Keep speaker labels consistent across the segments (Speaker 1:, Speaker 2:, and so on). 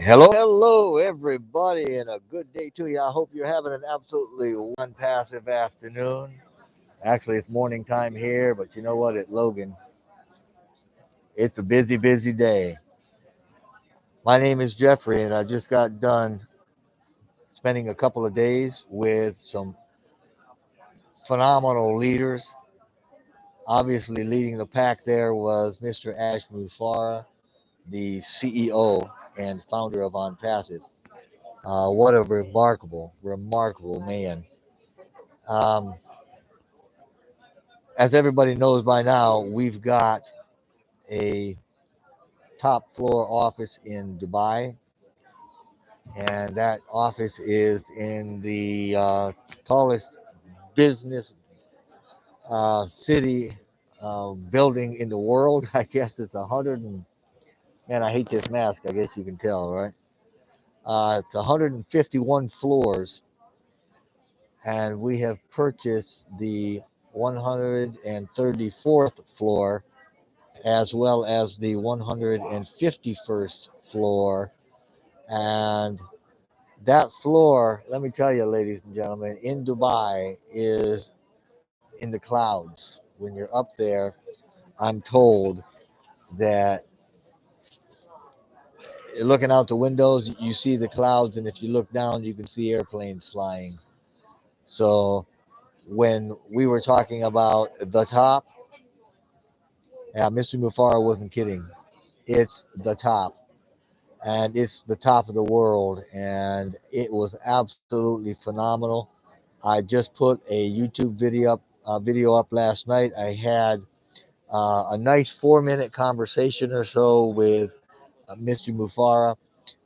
Speaker 1: Hello, everybody, and a good day to you. I hope you're having an absolutely one passive afternoon. Actually, it's morning time here, but you know what? At Logan, it's a busy day. My name is Jeffrey, and I just got done spending a couple of days with some phenomenal leaders. Obviously, leading the pack there was Mr. Ash Mufareh, the CEO and founder of ONPASSIVE. What a remarkable man. Um, as everybody knows by now, we've got a top floor office in Dubai, and that office is in the tallest business city building in the world. I guess it's 100 and man, I hate this mask. I guess you can tell, right? It's 151 floors, and we have purchased the 134th floor as well as the 151st floor. And that floor, let me tell you, ladies and gentlemen, in Dubai is in the clouds. When you're up there, I'm told that looking out the windows, you see the clouds, and if you look down, you can see airplanes flying. So when we were talking about the top, yeah, Mr. Mufareh wasn't kidding. It's the top, and it's the top of the world, and it was absolutely phenomenal. I just put a YouTube video up last night. I had a nice 4 minute conversation or so with Mr. Mufareh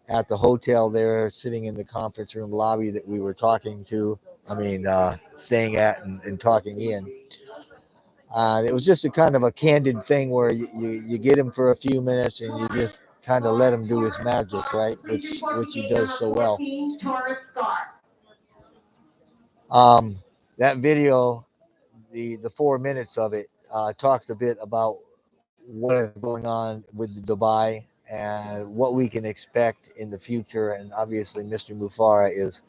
Speaker 1: at the hotel there, sitting in the conference room lobby that we were talking to. Staying at and talking in. It was just a kind of a candid thing where you get him for a few minutes and you just kind of let him do his magic, right? Which he does so well. Um, that video, the 4 minutes of it, talks a bit about what is going on with Dubai and what we can expect in the future. And obviously, Mr. Mufareh is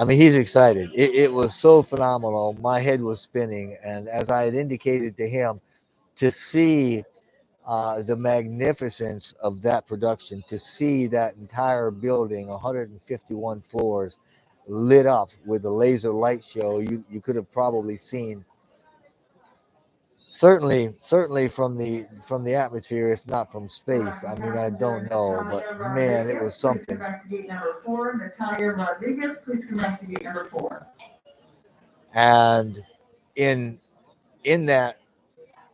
Speaker 1: he's excited. It was so phenomenal. My head was spinning, and as I had indicated to him, to see the magnificence of that production, to see that entire building, 151 floors, lit up with a laser light show, you could have probably seen certainly from the atmosphere, if not from space. I mean, I don't know, but man, it was something. And in in that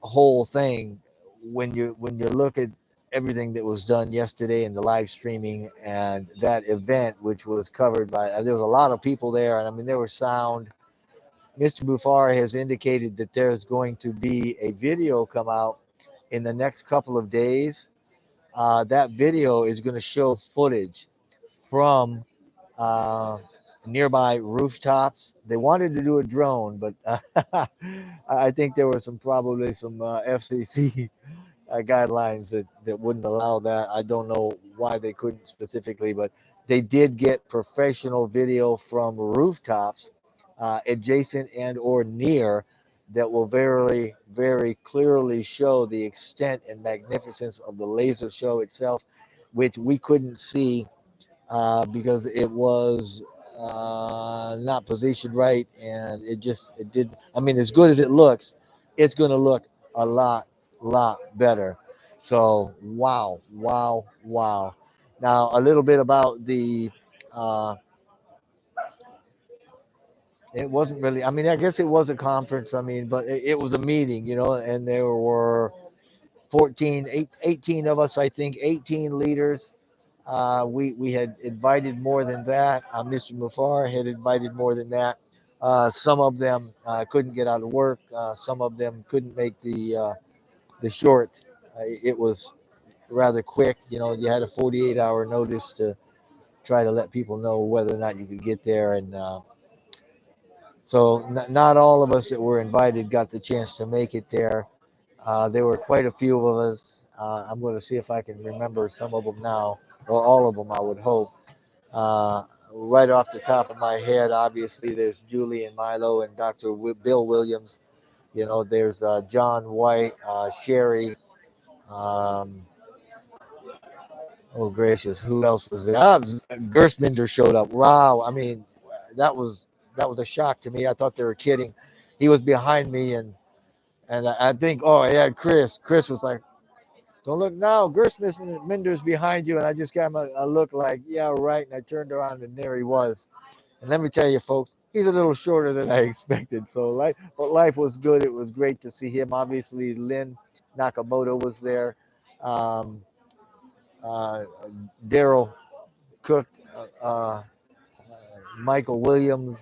Speaker 1: whole thing, when you look at everything that was done yesterday and the live streaming and that event, which was covered by there was a lot of people there, and I mean there was sound. Mr. Mufareh has indicated that there's going to be a video come out in the next couple of days. That video is going to show footage from uh, nearby rooftops. They wanted to do a drone, but I think there were probably some FCC guidelines that wouldn't allow that. I don't know why they couldn't specifically, but they did get professional video from rooftops adjacent and or near that will very clearly show the extent and magnificence of the laser show itself, which we couldn't see because it was not positioned right, and it did. I mean, as good as it looks, it's going to look a lot better. So wow. Now a little bit about the. Uh, it wasn't really. I mean, I guess it was a conference. I mean, but it was a meeting, and there were 18 of us, I think, 18 leaders. We had invited more than that. Mr. Mufareh had invited more than that. Some of them couldn't get out of work. Some of them couldn't make the short. It was rather quick. You had a 48-hour notice to try to let people know whether or not you could get there. And so not all of us that were invited got the chance to make it there. There were quite a few of us I'm going to see if I can remember some of them now, or all of them, I would hope. Uh, right off the top of my head, obviously, there's Julie and Milo and Dr. Bill Williams. There's John White, Sherry. Um, oh gracious, who else was there? Gerstminder showed up. Wow, I mean, that was that was a shock to me. I thought they were kidding. He was behind me, and I think, oh yeah, Chris. Chris was like, "Don't look now, Gerstminder's behind you," and I just got him a look like, "Yeah, right." And I turned around, and there he was. And let me tell you, folks, he's a little shorter than I expected. But life was good. It was great to see him. Obviously, Lynn Nakamoto was there. Um, uh, Daryl Cook, Michael Williams.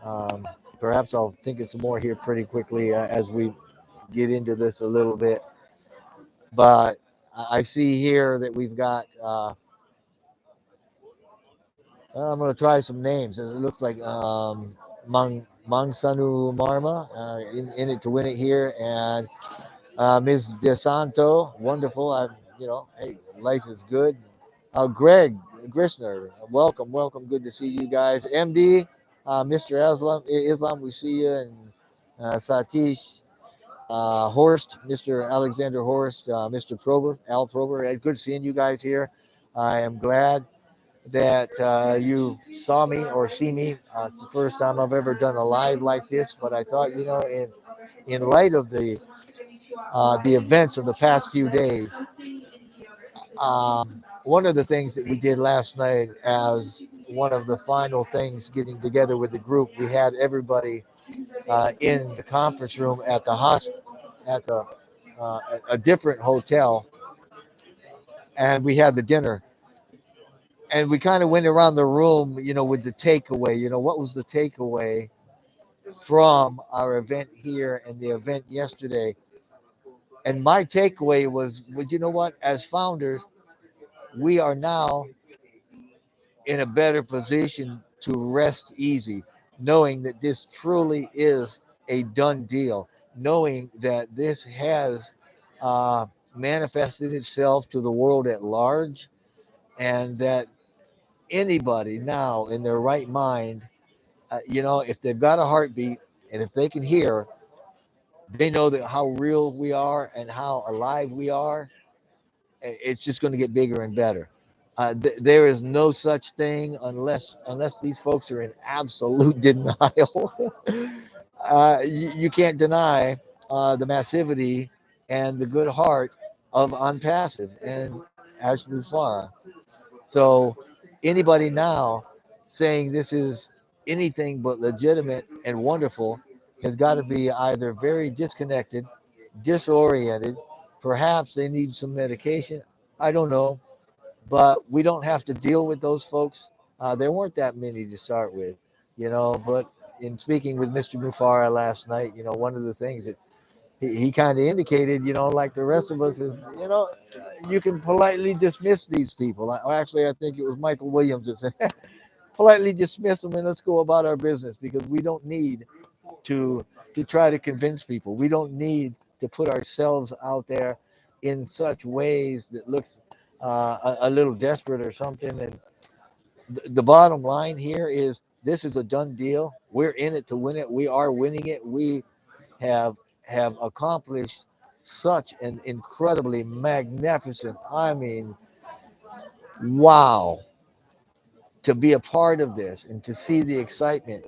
Speaker 1: Um, Perhaps I'll think of some more here pretty quickly as we get into this a little bit. But I see here that we've got. I'm going to try some names. It looks like Mangsanu Marma in it to win it here, and Ms. DeSanto, wonderful. Hey, life is good. Greg Grissner, welcome, welcome. Good to see you guys. MD, Mr. Islam, we see you, and Satish, Horst, Mr. Alexander Horst, Mr. Prober, Al Prober. Good seeing you guys here. I am glad that you saw me or see me. It's the first time I've ever done a live like this, but I thought, in light of the events of the past few days, one of the things that we did last night as one of the final things getting together with the group, we had everybody in the conference room at the hospital, at the a different hotel, and we had the dinner. And we kind of went around the room, with the takeaway. What was the takeaway from our event here and the event yesterday? And my takeaway was, you know what? As founders, we are now in a better position to rest easy, knowing that this truly is a done deal, knowing that this has manifested itself to the world at large, and that anybody now in their right mind, if they've got a heartbeat and if they can hear, they know that how real we are and how alive we are. It's just going to get bigger and better. There is no such thing unless these folks are in absolute denial. You can't deny the massivity and the good heart of ONPASSIVE and Ash Mufareh. So anybody now saying this is anything but legitimate and wonderful has got to be either very disconnected, disoriented, perhaps they need some medication. I don't know, but we don't have to deal with those folks. There weren't that many to start with, but in speaking with Mr. Mufareh last night, one of the things that he kind of indicated, like the rest of us, is, you can politely dismiss these people. Actually, I think it was Michael Williams that said, politely dismiss them and let's go about our business, because we don't need to try to convince people. We don't need to put ourselves out there in such ways that looks a little desperate or something. And the bottom line here is this is a done deal. We're in it to win it. We are winning it. We have have accomplished such an incredibly magnificent, I mean, wow, to be a part of this and to see the excitement,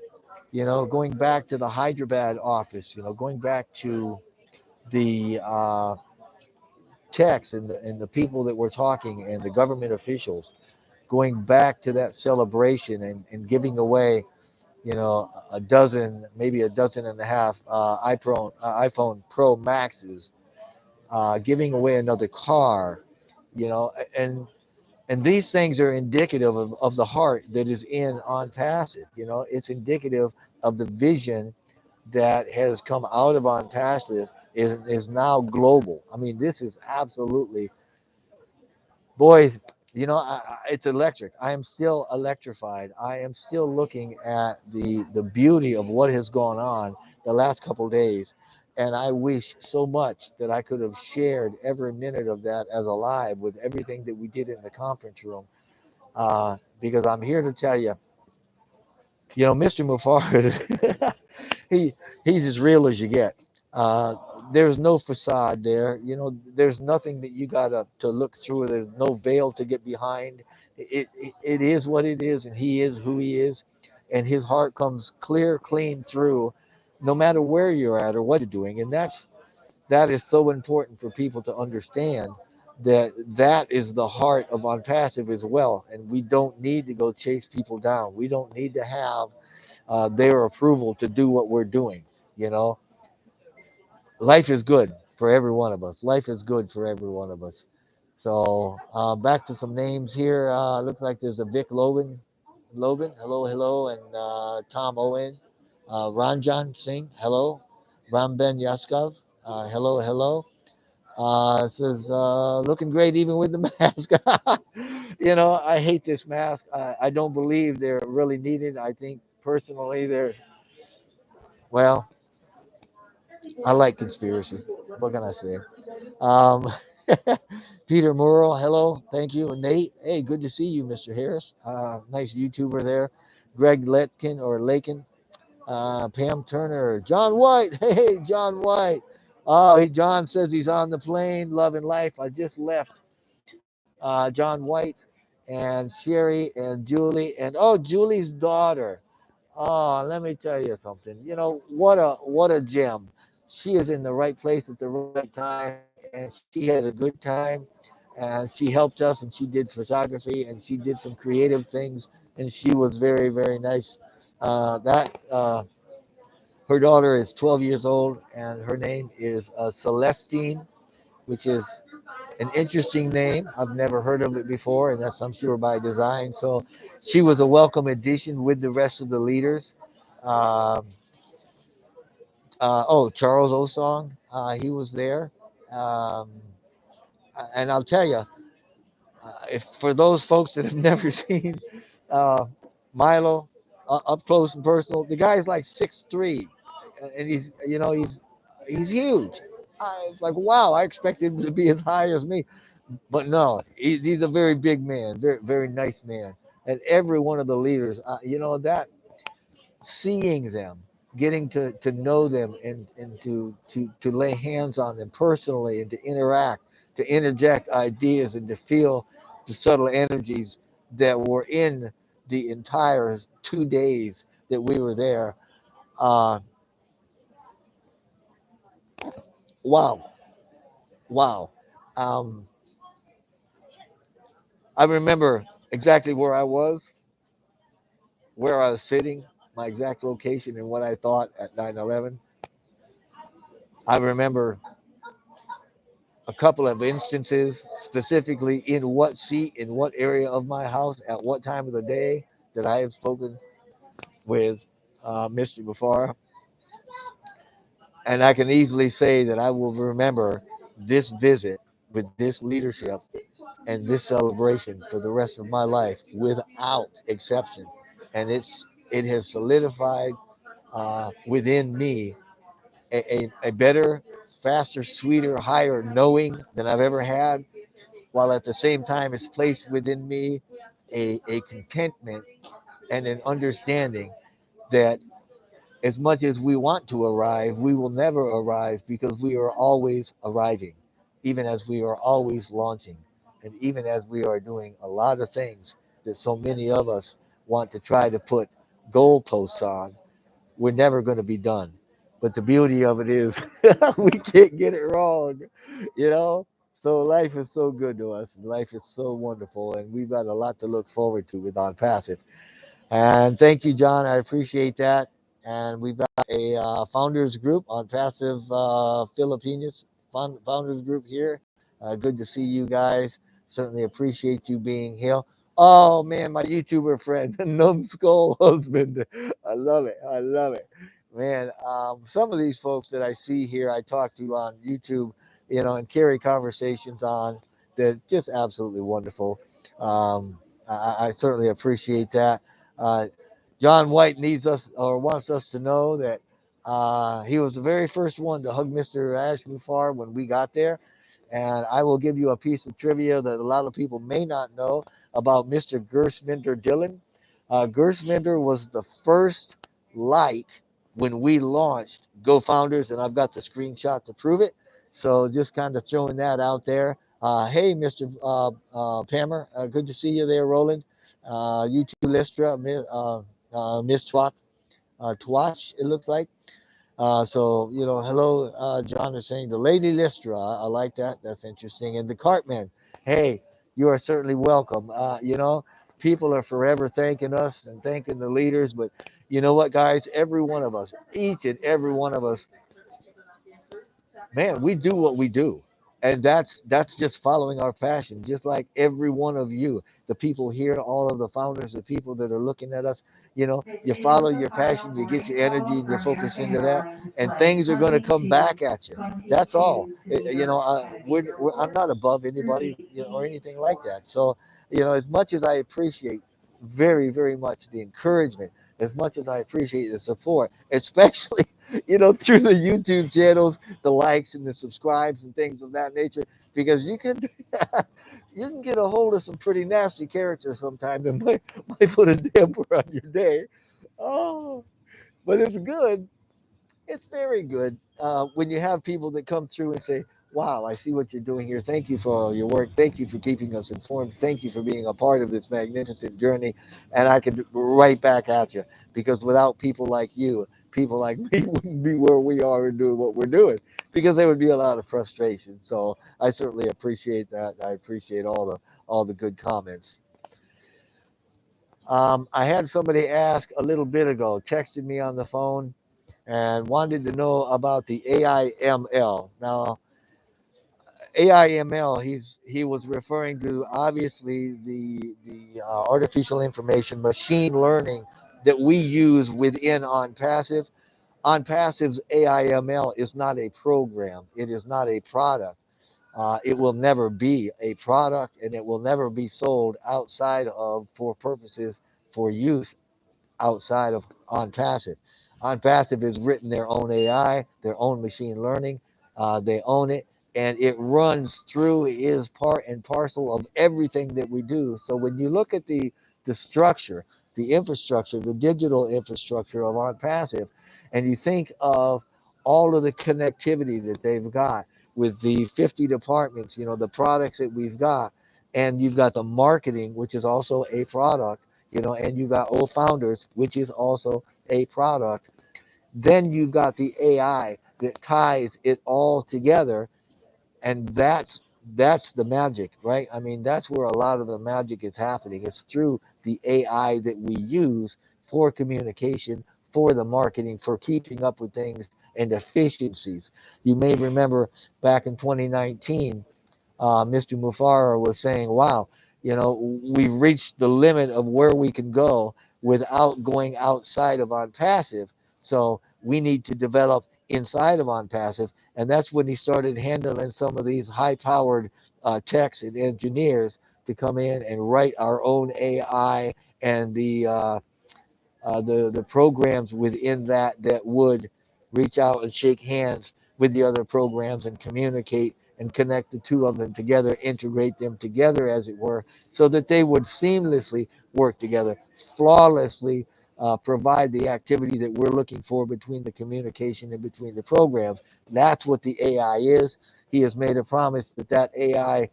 Speaker 1: going back to the Hyderabad office, going back to the techs and the people that were talking and the government officials, going back to that celebration and giving away, a dozen, maybe a dozen and a half iPhone Pro Maxes, giving away another car, you know, and these things are indicative of the heart that is in ONPASSIVE. It's indicative of the vision that has come out of ONPASSIVE is now global. I mean, this is absolutely, boy, it's electric. I am still electrified. I am still looking at the beauty of what has gone on the last couple of days, And I wish so much that I could have shared every minute of that as a live with everything that we did in the conference room. Because I'm here to tell you, Mr. Mufareh, he he's as real as you get. Uh, there's no facade there. There's nothing that you got to look through. There's no veil to get behind. It is what it is, and he is who he is, and his heart comes clear, clean through, no matter where you're at or what you're doing. And that is so important for people to understand that is the heart of OnPassive as well. And we don't need to go chase people down. We don't need to have their approval to do what we're doing. You know, life is good for every one of us. Life is good for every one of us. So back to some names here. Looks like there's a Vic Logan, hello, hello, and Tom Owen, Ranjan Singh, hello, Ramben Yaskov, hello, hello. It says, looking great even with the mask. I hate this mask. I don't believe they're really needed. I think personally well, I like conspiracy. What can I say? Um, Peter Murrow, hello, thank you. Nate, hey, good to see you, Mr. Harris. Nice YouTuber there. Greg Letkin or Lakin, Pam Turner, John White. Hey, John White. Oh, John says he's on the plane, loving life. I just left John White and Sherry and Julie and Julie's daughter. Oh, let me tell you something. What a gem. She is in the right place at the right time, and she had a good time, and she helped us, and she did photography, and she did some creative things, and she was very, very nice. That Her daughter is 12 years old, and her name is Celestine, which is an interesting name. I've never heard of it before, and that's, I'm sure, by design. So she was a welcome addition with the rest of the leaders. Um, Charles Osong, he was there. Um, and I'll tell you, if for those folks that have never seen uh, Milo up close and personal, the guy's like 6'3", and he's huge. It's like, wow, I expected him to be as high as me. But no, he's a very big man, very very nice man. And every one of the leaders, that seeing them, getting to know them, and to lay hands on them personally, and to interact, to interject ideas, and to feel the subtle energies that were in the entire 2 days that we were there. Uh, wow, wow. Um, I remember exactly where I was sitting, my exact location, and what I thought at 9/11. I remember a couple of instances, specifically in what seat, in what area of my house, at what time of the day that I have spoken with Mr. Mufareh. And I can easily say that I will remember this visit with this leadership and this celebration for the rest of my life without exception. And it has solidified within me a better, faster, sweeter, higher knowing than I've ever had, while at the same time it's placed within me a contentment and an understanding that as much as we want to arrive, we will never arrive because we are always arriving, even as we are always launching, and even as we are doing a lot of things that so many of us want to try to put goalposts on. We're never going to be done. But the beauty of it is we can't get it wrong, you know? So life is so good to us. Life is so wonderful, and we've got a lot to look forward to with On Passive. And thank you, John. I appreciate that. And we've got a founders group on Passive Filipinos founders group here. Good to see you guys. Certainly appreciate you being here. Oh man, my YouTuber friend, Numbskull Husband. I love it. I love it. Man, some of these folks that I see here, I talk to on YouTube, and carry conversations on, that just absolutely wonderful. I certainly appreciate that. Uh, John White needs us or wants us to know that He was the very first one to hug Mr. Ash Mufar when we got there. And I will give you a piece of trivia that a lot of people may not know about Mr. Gersminder Dillon. Gersminder was the first light when we launched Go Founders, and I've got the screenshot to prove it. So just kind of throwing that out there. Hey, Mr. Pammer, good to see you there, Roland. You too, Listra, Miss Twatch, it looks like. So, hello, John is saying the Lady Lystra. I like that. That's interesting. And the Cartman, hey, you are certainly welcome. People are forever thanking us and thanking the leaders. But you know what, guys? Every one of us, each and every one of us, man, we do what we do, and that's just following our passion, just like every one of you, the people here, all of the founders, the people that are looking at us. You follow your passion, you get your energy and you focus into that, and things are going to come back at you. That's all. I'm not above anybody, or anything like that. So, as much as I appreciate very, very much the encouragement, as much as I appreciate the support, especially through the YouTube channels, the likes and the subscribes and things of that nature, because you can you can get a hold of some pretty nasty characters sometimes that might put a damper on your day. Oh, but it's good. It's very good when you have people that come through and say, "Wow, I see what you're doing here. Thank you for all your work. Thank you for keeping us informed. Thank you for being a part of this magnificent journey." And I can right back at you, because without people like you, people like me wouldn't be where we are and doing what we're doing, because there would be a lot of frustration. So I certainly appreciate that. I appreciate all the good comments. I had somebody ask a little bit ago, texted me on the phone and wanted to know about the AIML. Now, AIML, he was referring to obviously the artificial information machine learning that we use within OnPassive. OnPassive's AIML is not a program. It is not a product. It will never be a product, and it will never be sold outside of for purposes for use outside of OnPassive. OnPassive has written their own AI, their own machine learning. They own it, and it runs through, is part and parcel of everything that we do. So when you look at the structure, the infrastructure, the digital infrastructure of OnPassive, and you think of all of the connectivity that they've got with the 50 departments, the products that we've got, and you've got the marketing, which is also a product, and you got old founders, which is also a product. Then you've got the AI that ties it all together, and that's the magic, right? I mean, that's where a lot of the magic is happening. It's through the AI that we use for communication, for the marketing, for keeping up with things and efficiencies. You may remember back in 2019, Mr. Mufareh was saying, wow, we reached the limit of where we can go without going outside of OnPassive. So we need to develop inside of OnPassive. And that's when he started handling some of these high powered techs and engineers to come in and write our own AI and the programs within that would reach out and shake hands with the other programs and communicate and connect the two of them together, integrate them together, as it were, so that they would seamlessly work together, flawlessly provide the activity that we're looking for between the communication and between the programs. That's what the AI is. He has made a promise that AI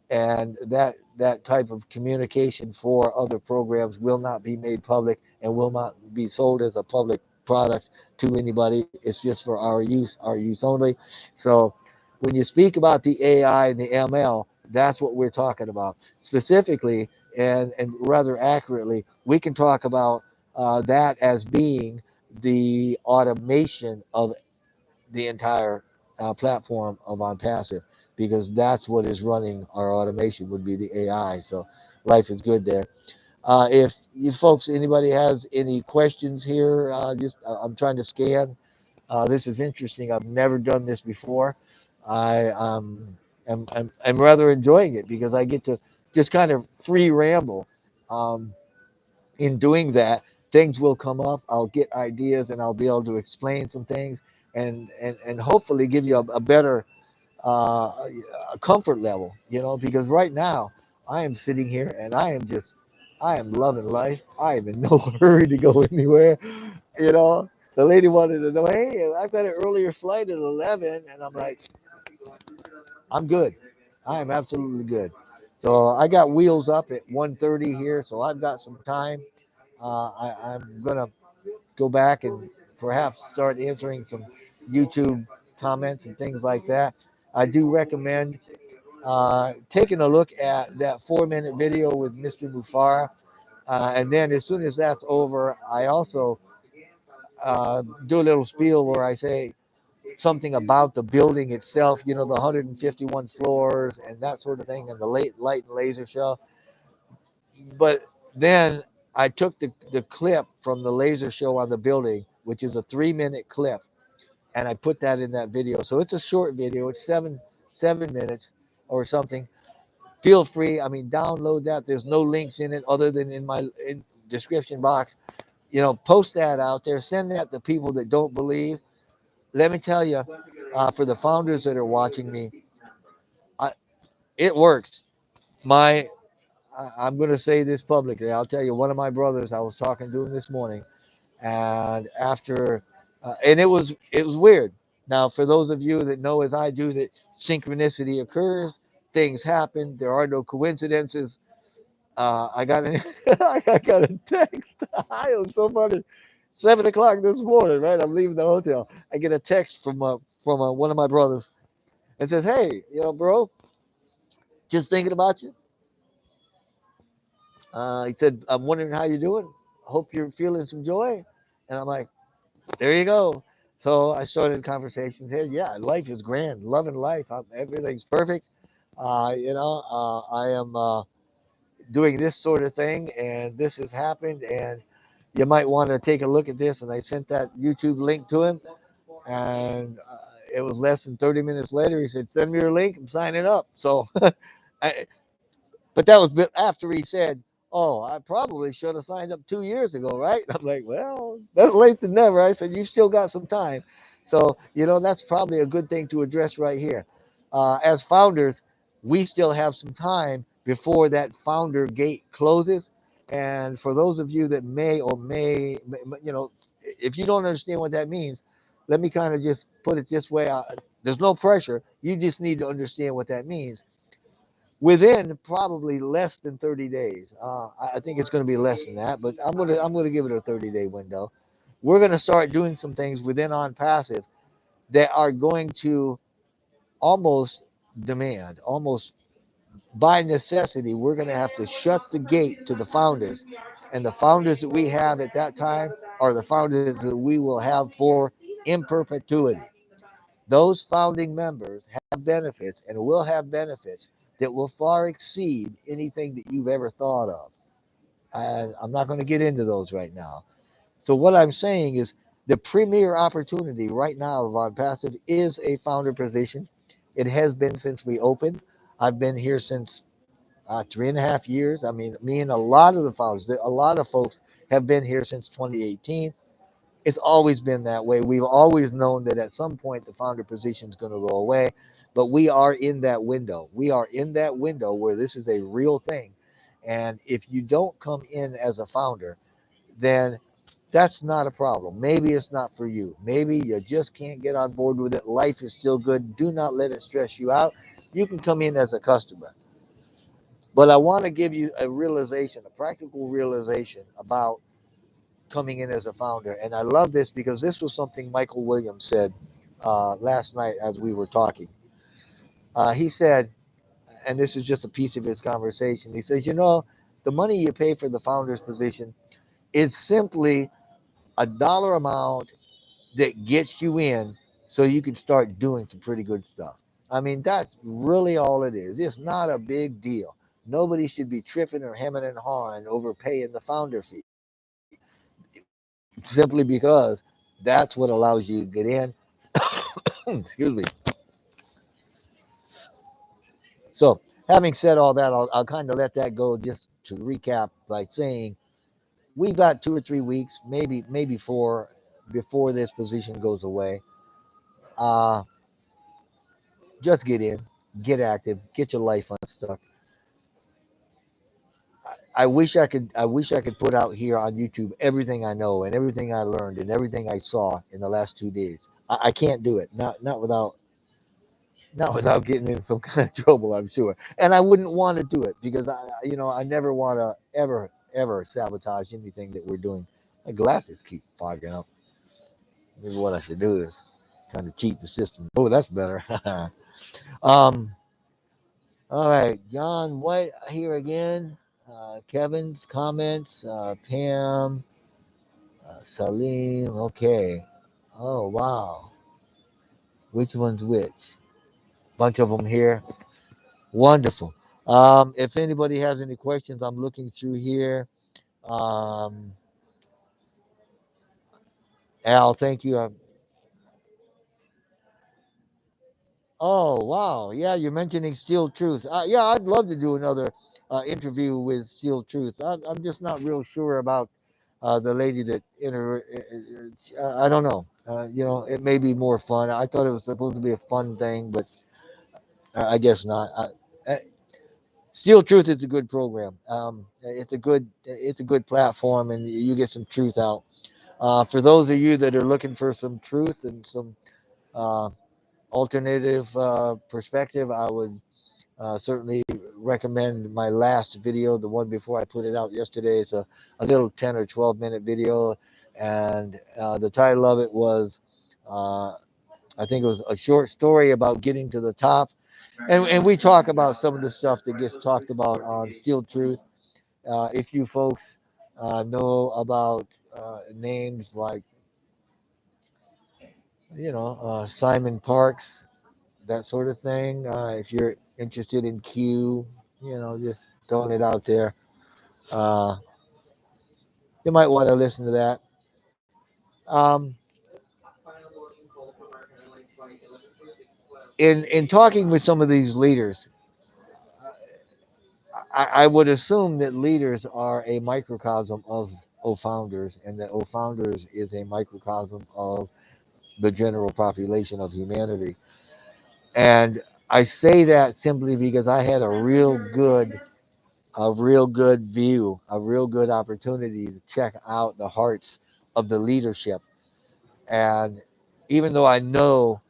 Speaker 1: and that type of communication for other programs will not be made public and will not be sold as a public product to anybody. It's just for our use only. So when you speak about the AI and the ML, that's what we're talking about specifically, and rather accurately. We can talk about that as being the automation of the entire platform of OnPassive, because that's what is running our automation would be the AI. So life is good there. If you folks, anybody has any questions here, just I'm trying to scan. This is interesting. I've never done this before. I am rather enjoying it because I get to just kind of free ramble. In doing that things will come up. I'll get ideas and I'll be able to explain some things and hopefully give you a better a comfort level, because right now I am sitting here and I am loving life. I am in no hurry to go anywhere. You know, the lady wanted to know, hey, I've got an earlier flight at 11, and I'm like, I'm good. I am absolutely good. So I got wheels up at 1:30 here, so I've got some time. I'm gonna go back and perhaps start answering some YouTube comments and things like that. I do recommend taking a look at that 4-minute video with Mr. Mufareh. And then as soon as that's over, I also do a little spiel where I say something about the building itself, the 151 floors and that sort of thing, and the light and laser show. But then I took the clip from the laser show on the building, which is a 3-minute clip, and I put that in that video. So it's a short video. It's seven minutes or something. Feel free. I mean, download that. There's no links in it other than in my description box. Post that out there. Send that to people that don't believe. Let me tell you, for the founders that are watching me, I, it works. I'm going to say this publicly. I'll tell you, one of my brothers, I was talking to him this morning, and and it was weird. Now, for those of you that know as I do that synchronicity occurs, things happen. There are no coincidences. I got I got a text. It was so funny. 7 o'clock this morning, right? I'm leaving the hotel. I get a text from one of my brothers and says, "Hey, bro, just thinking about you." He said, "I'm wondering how you're doing. Hope you're feeling some joy." And I'm like, "There you go." So I started a conversation. Hey, yeah, life is grand, loving life. Everything's perfect. I am doing this sort of thing, and this has happened, and you might want to take a look at this. And I sent that YouTube link to him, and it was less than 30 minutes later. He said, "Send me your link. I'm signing up." So I, but that was after he said, "Oh, I probably should have signed up 2 years ago, right?" I'm like, "Well, better late than never." I said, "You still got some time." So, that's probably a good thing to address right here. As founders, we still have some time before that founder gate closes. And for those of you that may or if you don't understand what that means, let me kind of just put it this way. There's no pressure. You just need to understand what that means within probably less than 30 days. I think it's going to be less than that, but I'm gonna give it a 30-day window. We're going to start doing some things within on passive that are going to almost demand, almost by necessity, we're going to have to shut the gate to the founders, and the founders that we have at that time are the founders that we will have for in perpetuity. Those founding members have benefits and will have benefits that will far exceed anything that you've ever thought of. And I'm not going to get into those right now. So, what I'm saying is the premier opportunity right now of OnPassive is a founder position. It has been since we opened. I've been here since 3.5 years. I mean, me and a lot of the founders, a lot of folks have been here since 2018. It's always been that way. We've always known that at some point the founder position is going to go away, but we are in that window. We are in that window where this is a real thing. And if you don't come in as a founder, then that's not a problem. Maybe it's not for you. Maybe you just can't get on board with it. Life is still good. Do not let it stress you out. You can come in as a customer. But I want to give you a realization, a practical realization about coming in as a founder. And I love this because this was something Michael Williams said last night as we were talking. He said, and this is just a piece of his conversation, he says, the money you pay for the founder's position is simply a dollar amount that gets you in so you can start doing some pretty good stuff. I mean, that's really all it is. It's not a big deal. Nobody should be tripping or hemming and hawing over paying the founder fee simply because that's what allows you to get in. Excuse me. So, having said all that, I'll kind of let that go just to recap by saying we've got 2 or 3 weeks, maybe four, before this position goes away. Uh, just get in, get active, get your life unstuck. I wish I could put out here on YouTube everything I know and everything I learned and everything I saw in the last 2 days. I can't do it. Not without getting in some kind of trouble, I'm sure. And I wouldn't want to do it because I never want to ever sabotage anything that we're doing. My glasses keep fogging up. Maybe what I should do is kind of cheat the system. Oh, that's better. um. All right, John White here again. Kevin's comments. Pam, Salim. Okay. Oh wow. Which one's which? Bunch of them here. Wonderful. If anybody has any questions, I'm looking through here. Um, Al, thank you. Oh wow, yeah, you're mentioning Steel Truth. Yeah, I'd love to do another interview with Steel Truth. I'm just not real sure about the lady that I don't know. It may be more fun. I thought it was supposed to be a fun thing, but I guess not. Uh, Steel Truth is a good program. It's a good platform, and you get some truth out. For those of you that are looking for some truth and some uh, alternative perspective, I would certainly recommend my last video, the one before I put it out yesterday. It's a little 10 or 12-minute video, and the title of it was, uh, I think it was a short story about getting to the top. And we talk about some of the stuff that gets talked about on Steel Truth. If you folks know about names like, Simon Parks, that sort of thing. If you're interested in Q, just throwing it out there. Uh, you might want to listen to that. Um, in talking with some of these leaders, I would assume that leaders are a microcosm of O Founders, and that O Founders is a microcosm of the general population of humanity. And I say that simply because I had a real good view, a real good opportunity to check out the hearts of the leadership. And even though I know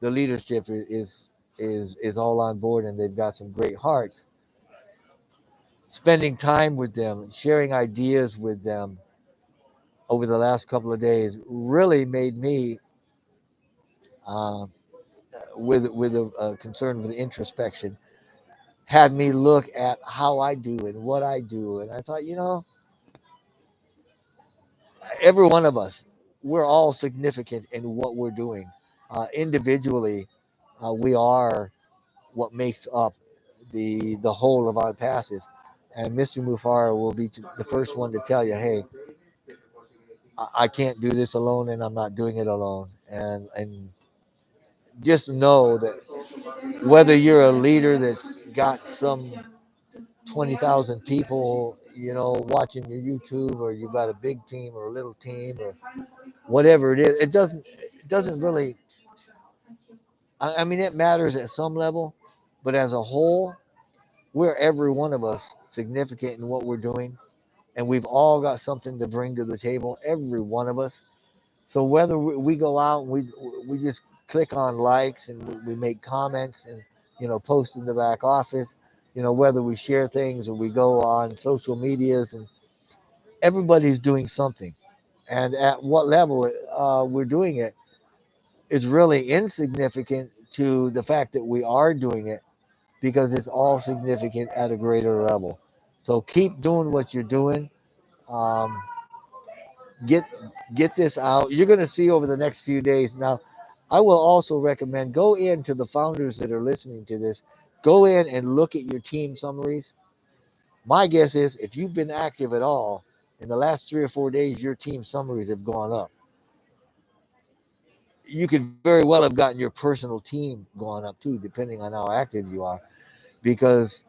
Speaker 1: the leadership is all on board and they've got some great hearts, spending time with them, sharing ideas with them over the last couple of days really made me, uh, with a concern with introspection, had me look at how I do and what I do. And I thought, every one of us, we're all significant in what we're doing. Individually, we are what makes up the whole of our passive. And Mr. Mufareh will be the first one to tell you, hey, I can't do this alone, and I'm not doing it alone. And just know that whether you're a leader that's got some 20,000 people, watching your YouTube, or you've got a big team or a little team or whatever it is, it doesn't really. I mean, it matters at some level, but as a whole, we're every one of us significant in what we're doing, and we've all got something to bring to the table. Every one of us. So whether we go out and we just click on likes and we make comments and post in the back office, whether we share things or we go on social medias, and everybody's doing something. And at what level we're doing it is really insignificant to the fact that we are doing it, because it's all significant at a greater level. So keep doing what you're doing. Um, get get this out. You're going to see over the next few days. Now, I will also recommend, go into the founders that are listening to this. Go in and look at your team summaries. My guess is, if you've been active at all in the last 3 or 4 days, your team summaries have gone up. You could very well have gotten your personal team going up too, depending on how active you are, because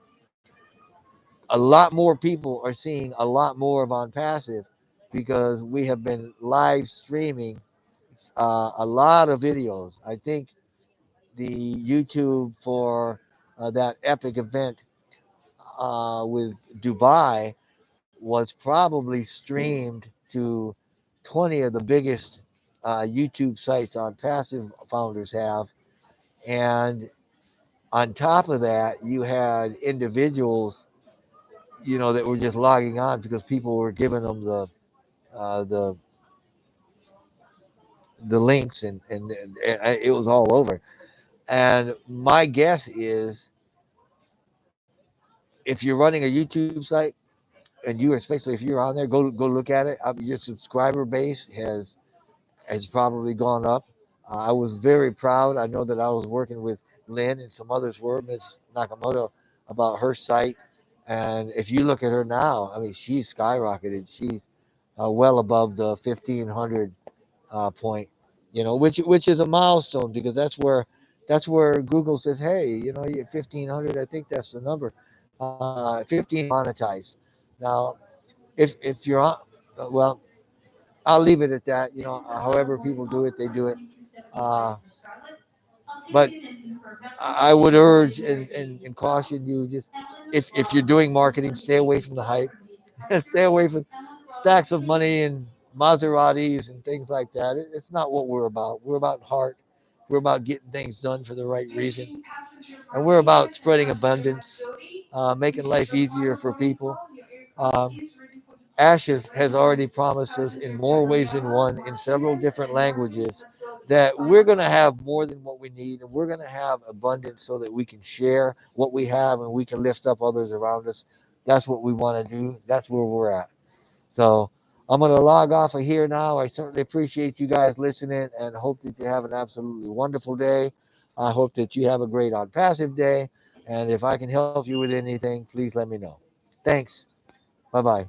Speaker 1: a lot more people are seeing a lot more of On Passive because we have been live streaming a lot of videos. I think the YouTube for that epic event with Dubai was probably streamed to 20 of the biggest YouTube sites On Passive founders have. And on top of that, you had individuals, that were just logging on because people were giving them uh, the the links, and it was all over. And my guess is, if you're running a YouTube site, and you, especially if you're on there, go look at it. Your subscriber base has probably gone up. I was very proud. I know that I was working with Lynn and some others were, Miss Nakamoto, about her site. And if you look at her now, I mean, she's skyrocketed. She's well above the 1,500 point, which is a milestone because that's where Google says, hey, you're 1,500. I think that's the number. 15 monetized. Now, if you're on, well, I'll leave it at that. However people do it, they do it. Uh, but I would urge and caution you, just if you're doing marketing, stay away from the hype. Stay away from stacks of money and Maseratis and things like that. It's not what we're about. We're about heart. We're about getting things done for the right reason. And we're about spreading abundance, making life easier for people. Um, Ashes has already promised us in more ways than one, in several different languages, that we're going to have more than what we need, and we're going to have abundance so that we can share what we have and we can lift up others around us. That's what we want to do. That's where we're at. So I'm going to log off of here now. I certainly appreciate you guys listening and hope that you have an absolutely wonderful day. I hope that you have a great on passive day. And if I can help you with anything, please let me know. Thanks. Bye bye.